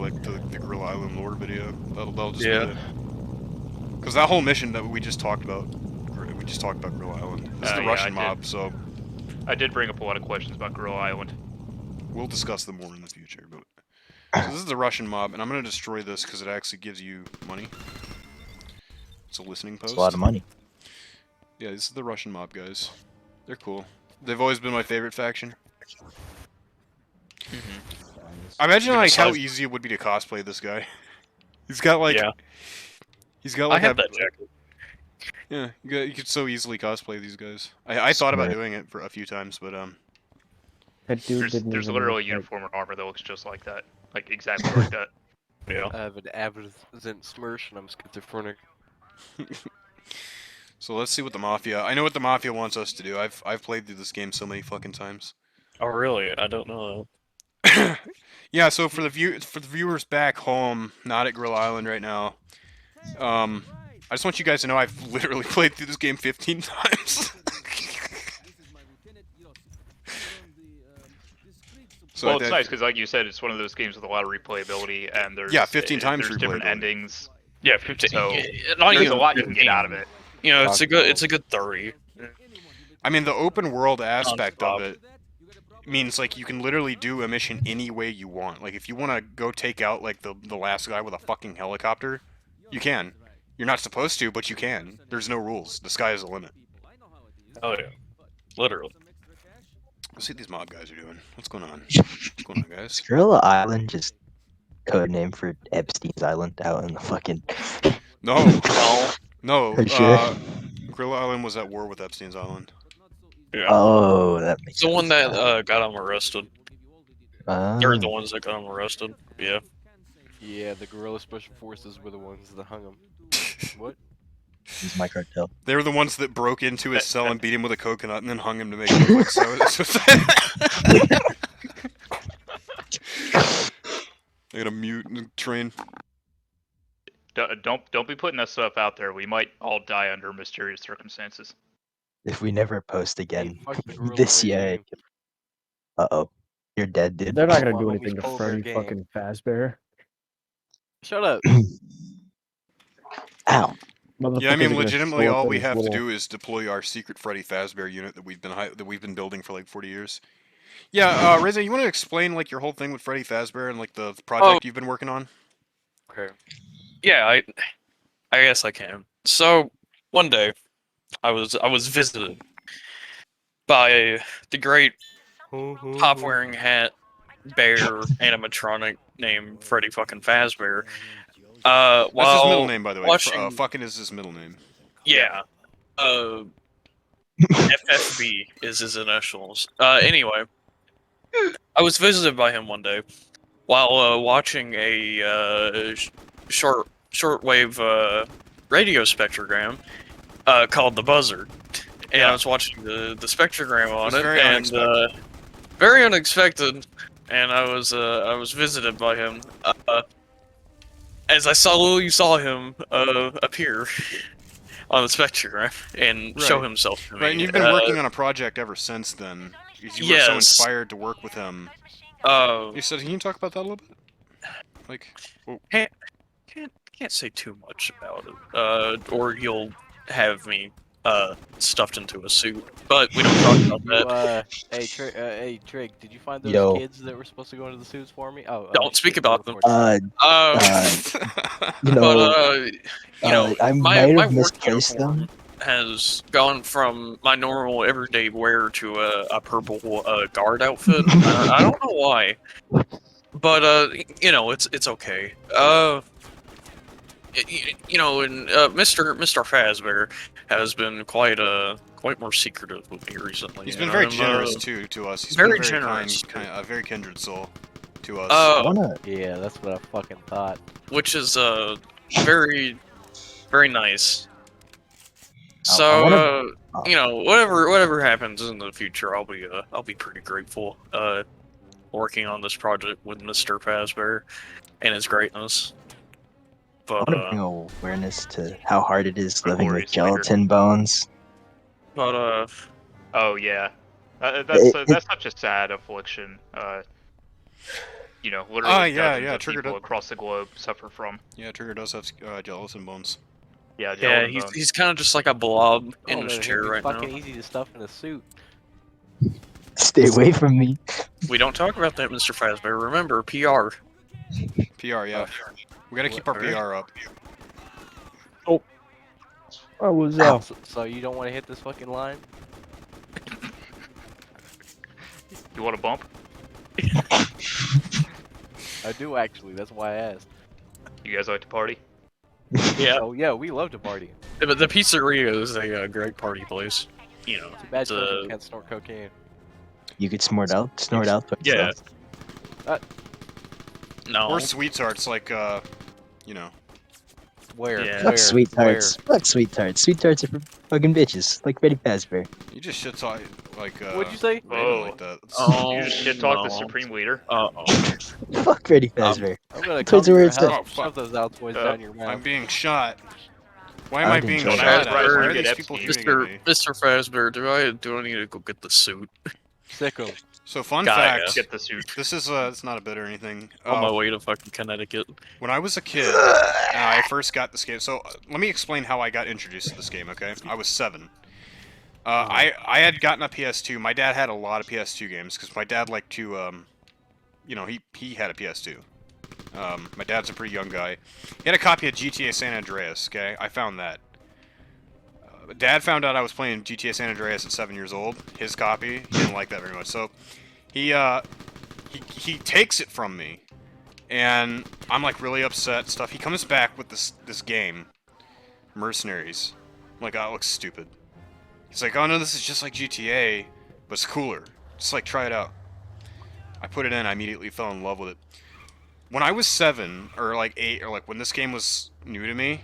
like the Gorilla Island lore video. That'll just be Yeah. it. Because that whole mission that we just talked about, Gorilla Island. This is the Yeah, Russian mob, so I did bring up a lot of questions about Gorilla Island. we'll discuss them more in the future. But so this is the Russian mob, and I'm gonna destroy this because it actually gives you money. It's a listening post. It's a lot of money. Yeah, this is the Russian mob guys. They're cool. They've always been my favorite faction. I imagine like how easy it would be to cosplay this guy. He's got like, he's got like I have that jacket. Yeah, you could so easily cosplay these guys. I thought about doing it for a few times, but That dude There's literally a uniform and armor that looks just like that, like exactly like that. Yeah. I have an absent smirch and I'm schizophrenic. So let's see what the Mafia... I know what the Mafia wants us to do. I've played through this game so many fucking times. Oh really? I don't know. Yeah, so for the viewers back home, not at Gorilla Island right now, I just want you guys to know I've literally played through this game 15 times. So well, it's nice because, like you said, it's one of those games with a lot of replayability, and there's 15 times there's different replayability. endings. Yeah, 15. So Not there's even a lot you can 15. get out of it. You know, it's a good 30. I mean, the open world aspect of it means like you can literally do a mission any way you want. Like if you want to go take out like the last guy with a fucking helicopter, you can. You're not supposed to, but you can. There's no rules. The sky is the limit. Oh yeah, literally. Let's see what these mob guys are doing. What's going on? What's going on, guys? Is Gorilla Island just code name for Epstein's Island out in the fucking... No. No. Are you sure? Gorilla Island was at war with Epstein's Island. Yeah. Oh, that makes It's the one sense. that got him arrested. They're the ones that got him arrested. Yeah. Yeah, the guerrilla special forces were the ones that hung him. What? He's my cartel. They were the ones that broke into his cell and beat him with a coconut and then hung him to make it look like so. They got a mutant train. Don't be putting that stuff out there. We might all die under mysterious circumstances. If we never post again Hey, fuck the gorilla this year, regime. uh-oh. You're dead, dude. They're not gonna My do homie's anything to polar Freddy game. fucking Fazbear. Shut up. Ow. Yeah, I mean, Motherfuckers are gonna legitimately, show up all in we his have to little- do is deploy our secret Freddy Fazbear unit that we've been building for like 40 years. Yeah, Reza, you want to explain like your whole thing with Freddy Fazbear and like the project you've been working on? Okay. Yeah, I guess I can. So one day, I was visited by the great top wearing hat bear animatronic named Freddy fucking Fazbear. That's While his middle name, by the way. watching- Fucking is his middle name. Yeah. FFB is his initials. Anyway, I was visited by him one day while watching a shortwave radio spectrogram called the Buzzard, and I was watching the spectrogram on it, very and unexpected. very unexpected. And I was visited by him as I saw him appear on the spectrogram and show Right. himself to me. Right, and you've been working on a project ever since then. You were so Yes. inspired to work with him. You said, can you talk about that a little bit? Like, oh, can't say too much about it, or you'll have me stuffed into a suit. But we don't talk about that. Hey, Trig, did you find those Yo. kids that were supposed to go into the suits for me? Oh, Don't speak shit, about we're them. recording. You know, But I my might have work misplaced uniform them. has gone from my normal everyday wear to a purple guard outfit. I don't know why, but you know, it's okay. You know, and Mr. Fazbear has been quite more secretive with me recently. he's been and very I'm, generous too to us. He's very been very generous. a very kindred soul to us. I wanna... Yeah, that's what I fucking thought. which is very nice. I So wanna- you know, whatever happens in the future, I'll be pretty grateful. Working on this project with Mr. Fazbear and his greatness. I But want to bring awareness to how hard it is living with worries, later. gelatin bones. Oh yeah, It- that's such a sad affliction. you know, literally yeah, dozens yeah, of Trigger people does. across the globe suffer from. Yeah, Trigger does have gelatin bones. Yeah, Yeah, gelatin bones. he's kind of just like a blob in Oh, his man, chair it'd be right now. fucking easy to stuff in a suit. Stay away from me. We don't talk about that, Mr. Fazbear. Remember, PR. PR, yeah. We gotta keep our Alright. PR up. I was So you don't want to hit this fucking line? You want a bump? I do actually. That's why I asked. You guys like to party? Yeah, Oh yeah, we love to party. but the pizzeria is a great party place. You know, Too bad it's children a, can't snort cocaine. You could snort Altoids. yeah. though. No. Or sweet tarts, like, you know. Where? Yeah. Fuck Where? sweet tarts. Fuck sweet tarts. Sweet tarts are for fucking bitches, like Freddy Fazbear. You just shit talk, like, What'd you say? Raven like that. Oh, You just shit talk the no. Supreme Leader. Uh-oh. Fuck Freddy Fazbear. I'm gonna Towards come to where your it's at. house Oh, and fuck. shove those Altoids Uh, down your I'm mouth. being shot. Why am I I'd being enjoy shot that. at? Don't Why ask are me these to people get shooting at Mr. me? Mr. Fazbear, do I need to go get the suit? Sick 'em. So fun Gaia. fact, Get the suit. this is it's not a bit or anything. On my way to fucking Connecticut. When I was a kid, I first got this game. So let me explain how I got introduced to this game. Okay, I was 7. I had gotten a PS2. My dad had a lot of PS2 games because my dad liked to you know, he had a PS2. My dad's a pretty young guy. He had a copy of GTA San Andreas. Okay, I found that. Dad found out I was playing GTA San Andreas at 7 years old. His copy, he didn't like that very much. So he takes it from me, and I'm like really upset and stuff. He comes back with this game, Mercenaries. I'm like, oh, it looks stupid. He's like, oh no, this is just like GTA, but it's cooler. Just like try it out. I put it in. I immediately fell in love with it. When I was 7 or like 8 or like when this game was new to me,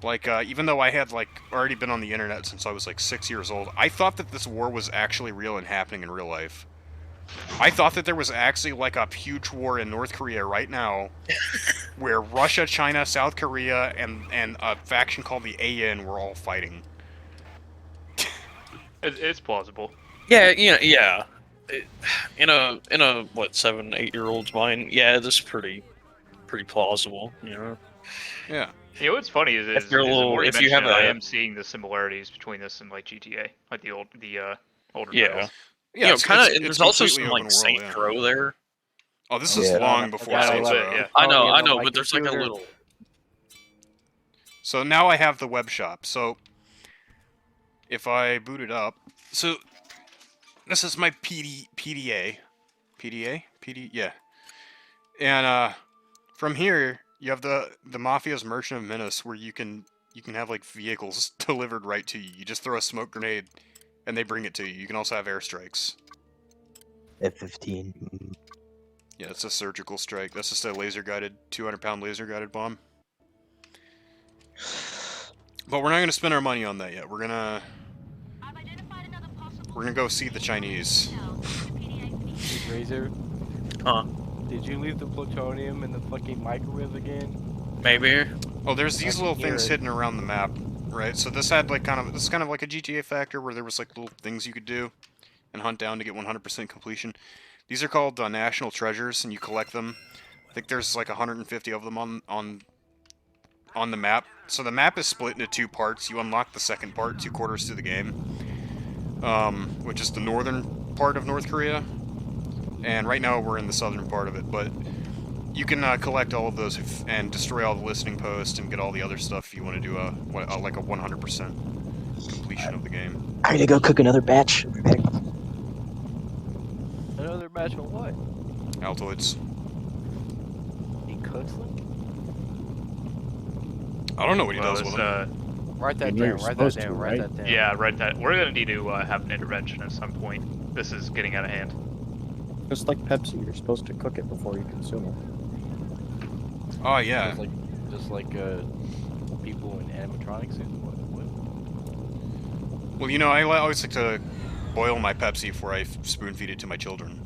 like even though I had like already been on the internet since I was like 6 years old, I thought that this war was actually real and happening in real life. I thought that there was actually like a huge war in North Korea right now, where Russia, China, South Korea, and a faction called the AN were all fighting. It's plausible. Yeah, yeah. In a what 7, 8-year-old's mind, yeah, this is pretty plausible. You know. Yeah. You know what's funny is If you're a the little- more you if you mention have it, I a- am seeing the similarities between this and like GTA, like the older Yeah. titles. Yeah, it's kind of. it's There's also completely some open like world, Saints yeah. Row there. Oh, this Oh, is yeah. long before got a Saints little Row. bit, yeah. I know, my but there's like a computer. little. So now I have the web shop. So if I boot it up, so this is my PDA, yeah. And from here you have the Mafia's Merchant of Menace, where you can have like vehicles delivered right to you. You just throw a smoke grenade, and they bring it to you. You can also have airstrikes. F-15. Yeah, it's a surgical strike. That's just a laser-guided, 200-pound laser-guided bomb. But we're not gonna spend our money on that yet. We're gonna go see the Chinese. Hey, Razor. Huh. Did you leave the plutonium in the fucking microwave again? Maybe. Oh, there's these I little can hear things it. hidden around the map, right? So this had like this is kind of like a GTA factor where there was like little things you could do and hunt down to get 100% completion. These are called national treasures, and you collect them. I think there's like 150 of them on the map. So the map is split into 2 parts. You unlock the second part 2 quarters through the game, which is the northern part of North Korea. And right now we're in the southern part of it, but you can collect all of those and destroy all the listening posts and get all the other stuff if you want to do like a 100% completion of the game. I gotta go cook another batch. Another batch of what? Altoids. He cooks them? I don't know what he Well, does with it's, them. Write that And you're down, write that supposed down, to, write right? that down. yeah, right. That we're gonna need to have an intervention at some point. This is getting out of hand. Just like Pepsi, you're supposed to cook it before you consume it. Oh yeah. Just like people in animatronics. What? Well, you know, I always like to boil my Pepsi before I spoon feed it to my children.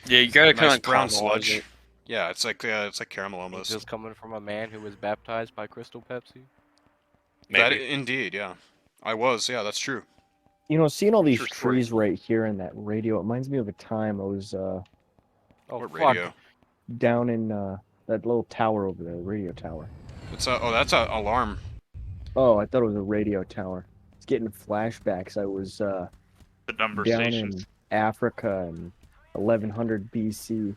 Yeah, you gotta kind Nice of brown sludge. Yeah, it's like caramel It's almost. just coming from a man who was baptized by Crystal Pepsi. That Maybe. indeed, yeah. I was, yeah, that's true. You know, seeing all these True story. trees right here in that radio, it reminds me of a time I was Oh, What fuck. radio? Down in that little tower over there, radio tower. What's oh, that's a alarm. Oh, I thought it was a radio tower. It's getting flashbacks. I was The number down stations. in Africa in 1100 BC,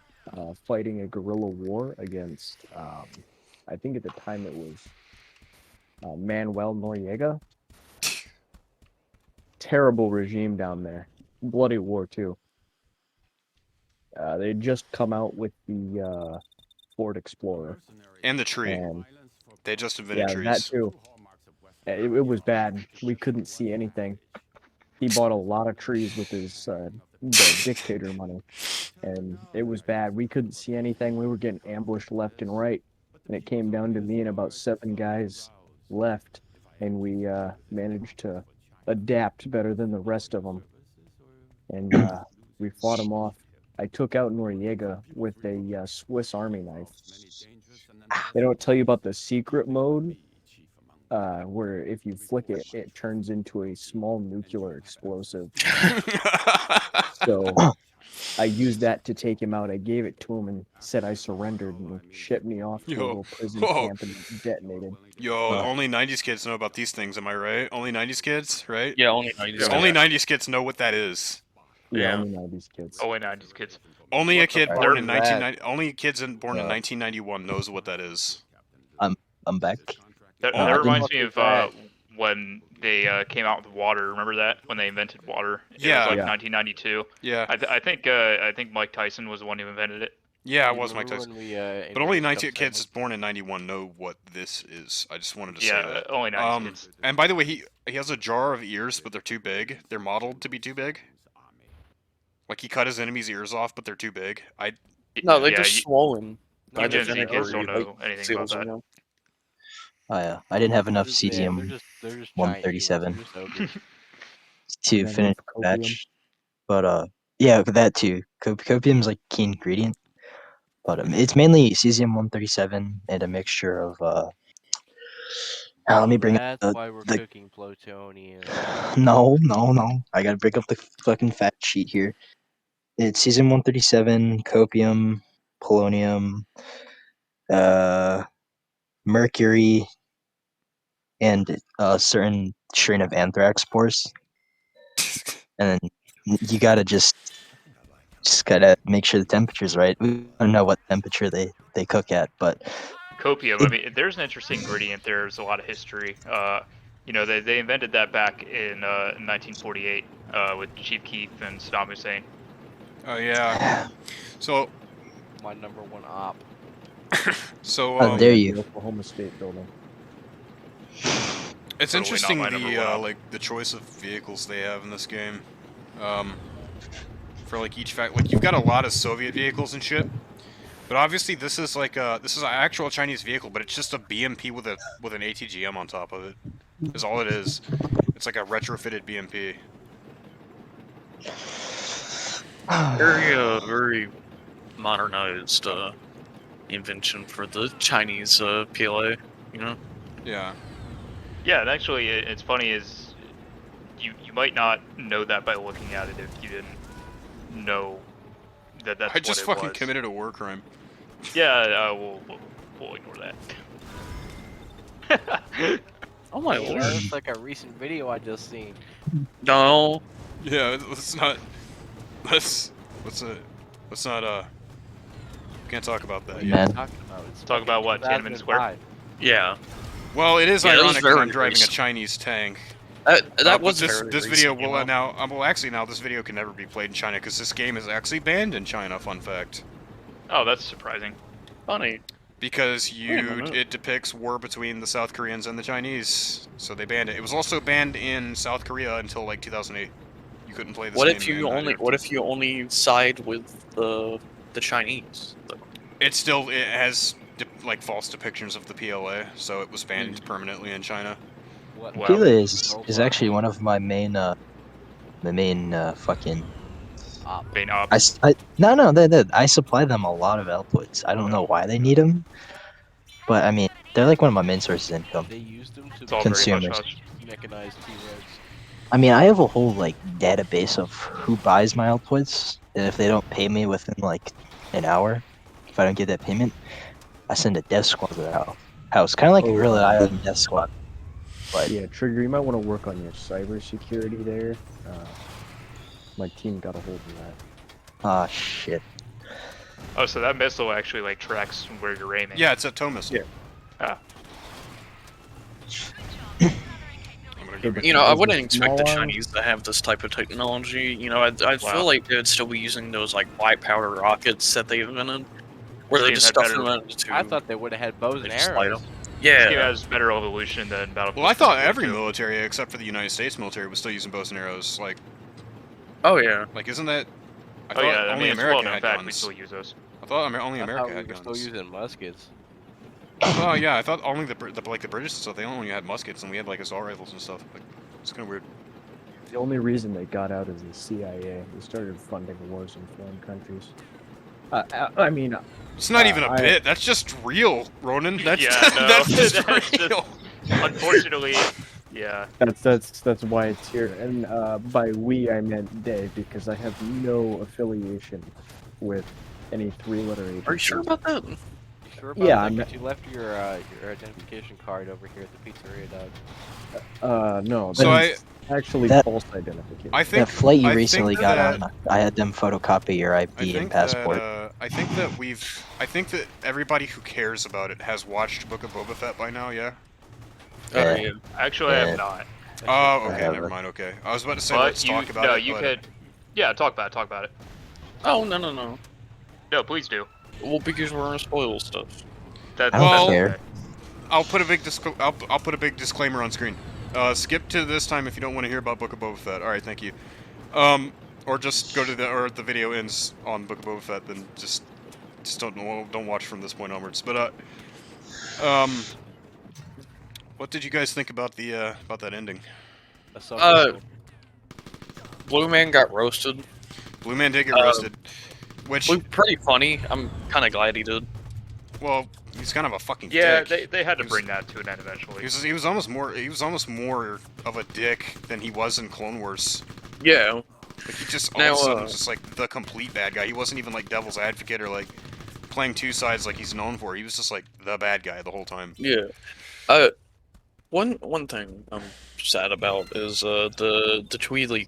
fighting a guerrilla war against, I think at the time it was Manuel Noriega. Terrible regime down there. Bloody war too. They had just come out with the Ford Explorer. And the tree. And They just invented yeah, trees. that too. It was bad. We couldn't see anything. He bought a lot of trees with his the dictator money, and it was bad. We couldn't see anything. We were getting ambushed left and right, and it came down to me and about 7 guys left, and we managed to adapt better than the rest of them, and we fought them off. I took out Noriega with a Swiss Army knife. They don't tell you about the secret mode, where if you flick it, it turns into a small nuclear explosive. So I used that to take him out. I gave it to him and said I surrendered, and he shipped me off to a Yo. little prison Whoa. camp and detonated. Yo, only 90s kids know about these things, am I right? Only 90s kids, right? Yeah, only 90s. Yeah. Only 90s kids know what that is. Yeah, Yeah. only 90s kids. Oh, wait, 90s kids. Only a What the kid fuck born is in that? 1990. Only kids born in 1991 knows what that is. I'm back. That, Oh, that I reminds didn't- me of when they came out with water. Remember that? When they invented water? It Yeah. was like Yeah. 1992. Yeah, I think Mike Tyson was the one who invented it. yeah, it You was Mike remember Tyson. when we, But only invented 90 cup kids sandwich? born in 91 know what this is. I just wanted to say Yeah, that. only 90s kids. And by the way, he has a jar of ears, but they're too big. They're modeled to be too big. Like he cut his enemy's ears off, but they're too big. No, they're yeah, just you, swollen. No, you the Gen Z vinegar kids you don't know anything seals about in that. them. Oh yeah, I didn't have enough They're cesium just giant humans, 137 they're just ogres. to And finish with the copium. batch. But yeah, that too. Copium's like key ingredient. But it's mainly cesium 137 and a mixture of let me bring up That's why we're the cooking plutonium. no. I gotta break up the fucking fact sheet here. It's cesium 137, copium, polonium, mercury, and a certain strain of anthrax spores. And then you gotta just gotta make sure the temperature's right. We don't know what temperature they cook at, but Copium. I mean, there's an interesting ingredient. There's a lot of history. They invented that back in 1948 with Chief Keef and Saddam Hussein. Oh yeah. So My number one op. How dare you? The Oklahoma State building. It's Totally interesting not my number one op. the choice of vehicles they have in this game. For like each like you've got a lot of Soviet vehicles and shit. But obviously this is an actual Chinese vehicle, but it's just a BMP with an ATGM on top of it. Is all it is. It's like a retrofitted BMP. Very modernized invention for the Chinese PLA. You know. Yeah. Yeah, and actually, it's funny is you might not know that by looking at it if you didn't know that's I just what it fucking was. committed a war crime. Yeah, we'll ignore that. Oh my Hey, that lord. looks like a recent video I just seen. No. Yeah, let's not. Let's not. Can't talk about that yet. Man. Talking about it's Talk about what, Tiananmen Square? 2005. Yeah. Well, it is Yeah, that was ironic that I'm very driving a recent. Chinese tank. That But was this very this video recent, you will know? now. Well, actually, now this video can never be played in China because this game is actually banned in China. Fun fact. Oh, that's surprising. Funny. Because Wait a minute. it depicts war between the South Koreans and the Chinese, so they banned it. It was also banned in South Korea until like 2008. You couldn't play this What game. if you in only either. what if you only side with the Chinese? It has like false depictions of the PLA, so it was banned permanently in China. What? Wow. Tila is actually one of my main fucking. Op. Main op. I supply them a lot of Altoids. I don't know why they need them, but I mean they're like one of my main sources of income. They used them to It's all Consumers. very hush-hush. mechanized T-Rex. I mean I have a whole like database of who buys my Altoids, and if they don't pay me within like an hour. If I don't get that payment, I send a death squad to the house. Kind of like a Gorilla Island death squad. But Yeah, Trigger, you might want to work on your cybersecurity there. My team got a hold of that. ah, shit. Oh, so that missile actually like tracks where you're aiming. Yeah, it's a tow missile. Yeah. Ah. I'm gonna go get You know, I Is wouldn't it expect the small arms? Chinese to have this type of technology. You know, I Wow. feel like they'd still be using those like white powder rockets that they invented, where they Team just had stuff better- them into. I thought they would have had bows they and just light arrows. 'em. This game Yeah. has better evolution than Battlefield. Well, I thought 2042. every military except for the United States military was still using bows and arrows. Oh yeah. Like isn't that? I Oh thought yeah, I only mean, it's America well known had fact we guns. still use those. I thought only I America thought had we were guns. still using muskets. Oh yeah, I thought only the British and stuff. They only had muskets, and we had like assault rifles and stuff. Like, it's kind of weird. The only reason they got out is the CIA. They started funding wars in foreign countries. I mean, It's not even a I- bit. That's just real, Ronan. That's Yeah, just, no, that's just that's just- real. Unfortunately, yeah. that's why it's here. And by we, I meant they, because I have no affiliation with any three-letter agency. Are you sure about that? You sure about Yeah, that? I'm 'Cause you left your identification card over here at the pizzeria, dog. No, So that's actually that- false identification. I think That flight you I think recently got that- on, I had them photocopy your I ID and think passport. that I think that everybody who cares about it has watched Book of Boba Fett by now. Yeah. Oh Yeah. yeah. Actually, I Yeah. have not. Oh, okay. Yeah. Never mind. Okay. I was about to say But let's you, talk about no, it. you but could. Yeah, talk about it. Talk about it. Oh no. No, please do. Well, because we're gonna spoil stuff. That, I don't that's care. okay. I'll put a big I'll put a big disclaimer on screen. Skip to this time if you don't want to hear about Book of Boba Fett. All right, thank you. Or just go to the video ends on Book of Boba Fett. Then just don't watch from this point onwards. But what did you guys think about that ending? Blue Man got roasted. Blue Man did get roasted, which Was pretty funny. I'm kind of glad he did. well, he's kind of a fucking Yeah, dick. they had to He was- bring that to an end eventually. He was almost more of a dick than he was in Clone Wars. Yeah. Like he just all Now, of a sudden was just like the complete bad guy. He wasn't even like devil's advocate or like playing two sides like he's known for. He was just like the bad guy the whole time. Yeah. One thing I'm sad about is the Tweedly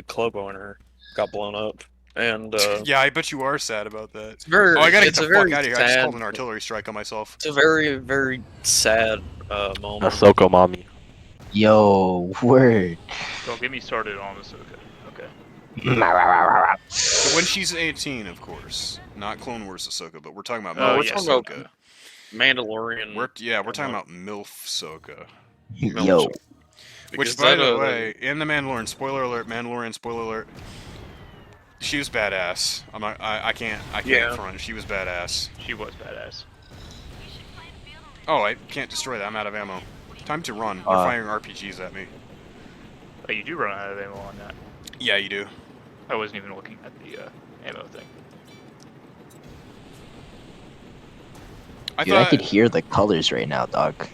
club owner got blown up, and Yeah, I bet you are sad about that. it's very. Oh, I gotta it's get a the fuck very out of here. I just sad- called an artillery strike on myself. It's a very sad moment. Ahsoka mommy. Yo, word. Don't get me started on this. Okay. When she's 18, of course. Not Clone Wars Ahsoka, but we're talking about Oh, MILF we're yes. talking Ahsoka. about Mandalorian. We're talking about MILF Ahsoka. Yo. Which, because by that, the way, in the Mandalorian, spoiler alert, she was badass. I can't Yeah. front. She was badass. She was badass. Oh, I can't destroy that. I'm out of ammo. Time to run. They're firing RPGs at me. Oh, you do run out of ammo on that. Yeah, you do. I wasn't even looking at the ammo thing. I Dude, I thought. could hear the colors right now, dog.